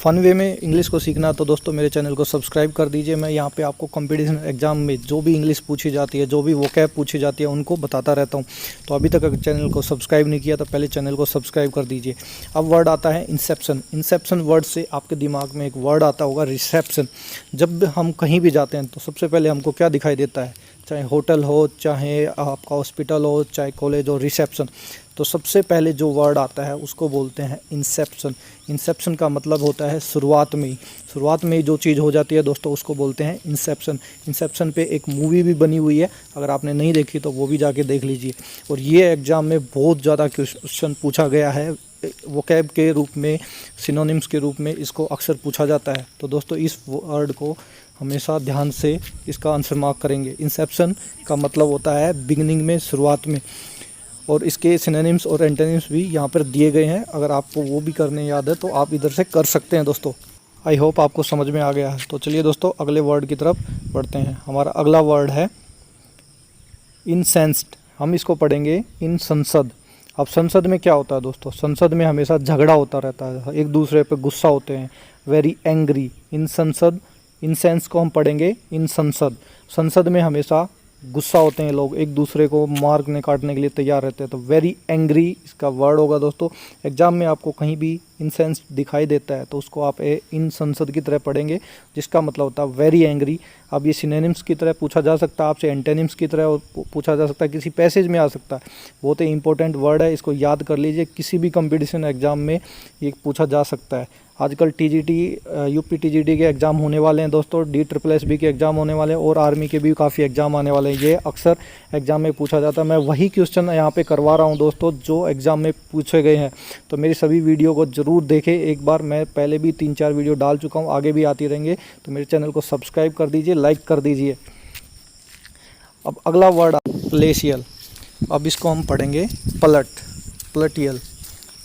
फ़न वे में इंग्लिश को सीखना तो दोस्तों मेरे चैनल को सब्सक्राइब कर दीजिए। मैं यहाँ पे आपको कंपटीशन एग्जाम में जो भी इंग्लिश पूछी जाती है, जो भी वोकैब पूछी जाती है, उनको बताता रहता हूँ। तो अभी तक अगर चैनल को सब्सक्राइब नहीं किया तो पहले चैनल को सब्सक्राइब कर दीजिए। अब वर्ड आता है इंसेप्शन। इंसेप्शन वर्ड से आपके दिमाग में एक वर्ड आता होगा रिसेप्शन। जब हम कहीं भी जाते हैं तो सबसे पहले हमको क्या दिखाई देता है, चाहे होटल हो, चाहे आपका हॉस्पिटल हो, चाहे कॉलेज हो, रिसेप्शन। तो सबसे पहले जो वर्ड आता है उसको बोलते हैं इंसेप्शन। इंसेप्शन का मतलब होता है शुरुआत में ही जो चीज़ हो जाती है दोस्तों, उसको बोलते हैं इंसेप्शन। इंसेप्शन पे एक मूवी भी बनी हुई है, अगर आपने नहीं देखी तो वो भी जाके देख लीजिए। और ये एग्ज़ाम में बहुत ज़्यादा क्वेश्चन पूछा गया है, वोकैब के रूप में, सिनोनिम्स के रूप में इसको अक्सर पूछा जाता है। तो दोस्तों इस वर्ड को हमेशा ध्यान से इसका आंसर मार्क करेंगे। इंसेप्शन का मतलब होता है बिगिनिंग में, शुरुआत में। और इसके सिनोनिम्स और एंटोनिम्स भी यहाँ पर दिए गए हैं, अगर आपको वो भी करने याद है तो आप इधर से कर सकते हैं दोस्तों। आई होप आपको समझ में आ गया है। तो चलिए दोस्तों अगले वर्ड की तरफ बढ़ते हैं। हमारा अगला वर्ड है इनसेंस्ड। हम इसको पढ़ेंगे इन संसद। अब संसद में क्या होता है दोस्तों, संसद में हमेशा झगड़ा होता रहता है, एक दूसरे पे गुस्सा होते हैं, वेरी एंग्री। इन संसद, इंसेंस को हम पढ़ेंगे इन संसद। संसद में हमेशा गुस्सा होते हैं लोग, एक दूसरे को मारने काटने के लिए तैयार रहते हैं। तो वेरी एंग्री इसका वर्ड होगा दोस्तों। एग्जाम में आपको कहीं भी इंसेंस दिखाई देता है तो उसको आप इन संसद की तरह पढ़ेंगे, जिसका मतलब होता है वेरी एंग्री। अब ये सिनोनिम्स की तरह पूछा जा सकता है आपसे, एंटोनिम्स की तरह पूछा जा सकता है, किसी पैसेज में आ सकता है। बहुत ही इंपॉर्टेंट वर्ड है, इसको याद कर लीजिए। किसी भी कंपटीशन एग्जाम में ये पूछा जा सकता है। आजकल टीजीटी, यूपी टीजीटी के एग्ज़ाम होने वाले हैं दोस्तों, DSSS के एग्ज़ाम होने वाले हैं और आर्मी के भी काफ़ी एग्ज़ाम आने वाले हैं। ये अक्सर एग्ज़ाम में पूछा जाता है। मैं वही क्वेश्चन यहाँ पे करवा रहा हूँ दोस्तों जो एग्ज़ाम में पूछे गए हैं। तो मेरी सभी वीडियो को ज़रूर देखें एक बार। मैं पहले भी 3-4 वीडियो डाल चुका हूँ, आगे भी आती रहेंगे। तो मेरे चैनल को सब्सक्राइब कर दीजिए, लाइक कर दीजिए। अब अगला वर्ड ग्लेशियल। अब इसको हम पढ़ेंगे पलट, प्लटियल।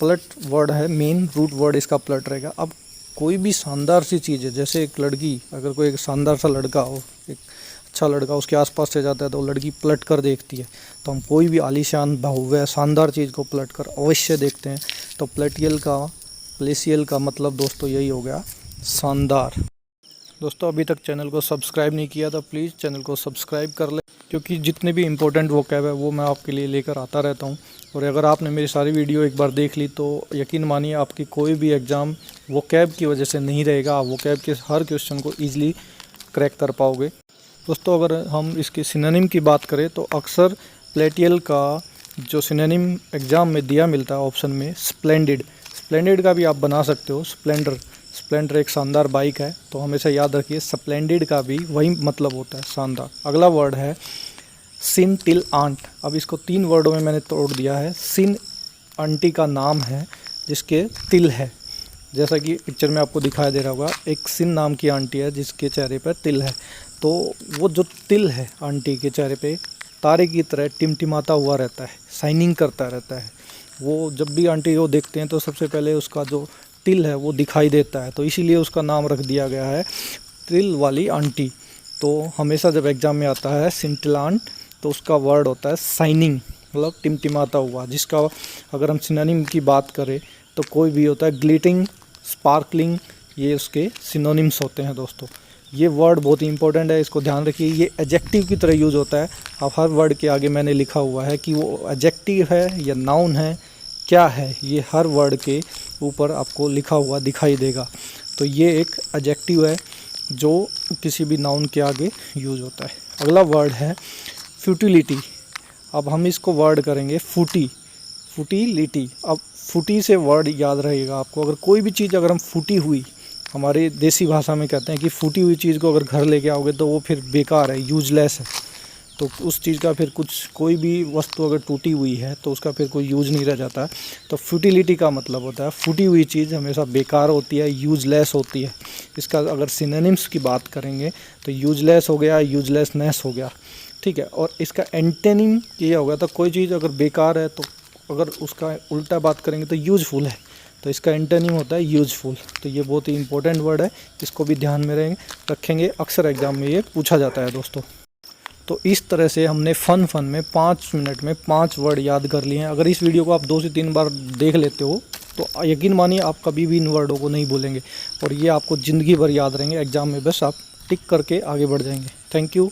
पलट वर्ड है, मेन रूट वर्ड इसका पलट रहेगा। अब कोई भी शानदार सी चीज़ है, जैसे एक लड़की, अगर कोई एक शानदार सा लड़का हो, एक अच्छा लड़का उसके आसपास से जाता है तो लड़की पलट कर देखती है। तो हम कोई भी आलीशान, भव्य, शानदार चीज़ को पलट कर अवश्य देखते हैं। तो प्लेटियल का, प्लेसियल का मतलब दोस्तों यही हो गया, शानदार। दोस्तों अभी तक चैनल को सब्सक्राइब नहीं किया तो प्लीज़ चैनल को सब्सक्राइब कर ले, क्योंकि जितने भी इंपॉर्टेंट वोकैब है वो मैं आपके लिए लेकर आता रहता हूँ। और अगर आपने मेरी सारी वीडियो एक बार देख ली तो यकीन मानिए आपकी कोई भी एग्ज़ाम वोकैब की वजह से नहीं रहेगा। आप वोकैब के हर क्वेश्चन को ईजिली क्रैक कर पाओगे। दोस्तों अगर हम इसके सिनोनिम की बात करें तो अक्सर प्लेटियल का जो सिनोनिम एग्ज़ाम में दिया मिलता है ऑप्शन में, स्प्लेंडिड। स्प्लेंडिड का भी आप बना सकते हो स्प्लेंडर। स्प्लेंडर एक शानदार बाइक है, तो हमेशा याद रखिए स्प्लेंडिड का भी वही मतलब होता है, शानदार। अगला वर्ड है सिन टिल आंट। अब इसको 3 वर्डों में मैंने तोड़ दिया है। सिन आंटी का नाम है जिसके तिल है, जैसा कि पिक्चर में आपको दिखाई दे रहा होगा। एक सिन नाम की आंटी है जिसके चेहरे पर तिल है। तो वो जो तिल है आंटी के चेहरे पे, तारे की तरह टिमटिमाता हुआ रहता है, शाइनिंग करता रहता है। वो जब भी आंटी को देखते हैं तो सबसे पहले उसका जो तिल है वो दिखाई देता है, तो इसीलिए उसका नाम रख दिया गया है तिल वाली आंटी। तो हमेशा जब एग्ज़ाम में आता है सिंटिलांट तो उसका वर्ड होता है शाइनिंग, मतलब टिमटिमाता हुआ। जिसका अगर हम सिनोनिम की बात करें तो कोई भी होता है ग्लिटिंग, स्पार्कलिंग, ये उसके सिनोनिम्स होते हैं दोस्तों। ये वर्ड बहुत ही इंपॉर्टेंट है, इसको ध्यान रखिए। ये एडजेक्टिव की तरह यूज़ होता है। अब हर वर्ड के आगे मैंने लिखा हुआ है कि वो एडजेक्टिव है या नाउन है, क्या है, ये हर वर्ड के ऊपर आपको लिखा हुआ दिखाई देगा। तो ये एक एडजेक्टिव है जो किसी भी नाउन के आगे यूज़ होता है। अगला वर्ड है फ्यूटिलिटी। अब हम इसको वर्ड करेंगे फूटी, फूटिलिटी। अब फूटी से वर्ड याद रहेगा आपको, अगर कोई भी चीज़ अगर हम फूटी हुई, हमारे देसी भाषा में कहते हैं कि फूटी हुई चीज़ को अगर घर लेके आओगे तो वो फिर बेकार है, यूजलेस है। तो उस चीज़ का फिर कोई भी वस्तु अगर टूटी हुई है तो उसका फिर कोई यूज़ नहीं रह जाता। तो फ्यूटिलिटी का मतलब होता है फूटी हुई चीज़ हमेशा बेकार होती है, यूजलेस होती है। इसका अगर सिनोनिम्स की बात करेंगे तो यूजलेस हो गया, यूजलेसनेस हो गया, ठीक है। और इसका एंटोनिम ये होगा, तो कोई चीज़ अगर बेकार है तो अगर उसका उल्टा बात करेंगे तो यूजफुल है, तो इसका एंटोनिम होता है यूजफुल। तो ये बहुत ही इंपॉर्टेंट वर्ड है, इसको भी ध्यान में रखेंगे, अक्सर एग्जाम में ये पूछा जाता है दोस्तों। तो इस तरह से हमने फ़न में 5 मिनट में 5 वर्ड याद कर लिए हैं। अगर इस वीडियो को आप 2 से 3 बार देख लेते हो तो यकीन मानिए आप कभी भी इन वर्डों को नहीं भूलेंगे और ये आपको ज़िंदगी भर याद रहेंगे। एग्ज़ाम में बस आप टिक करके आगे बढ़ जाएंगे। Thank you.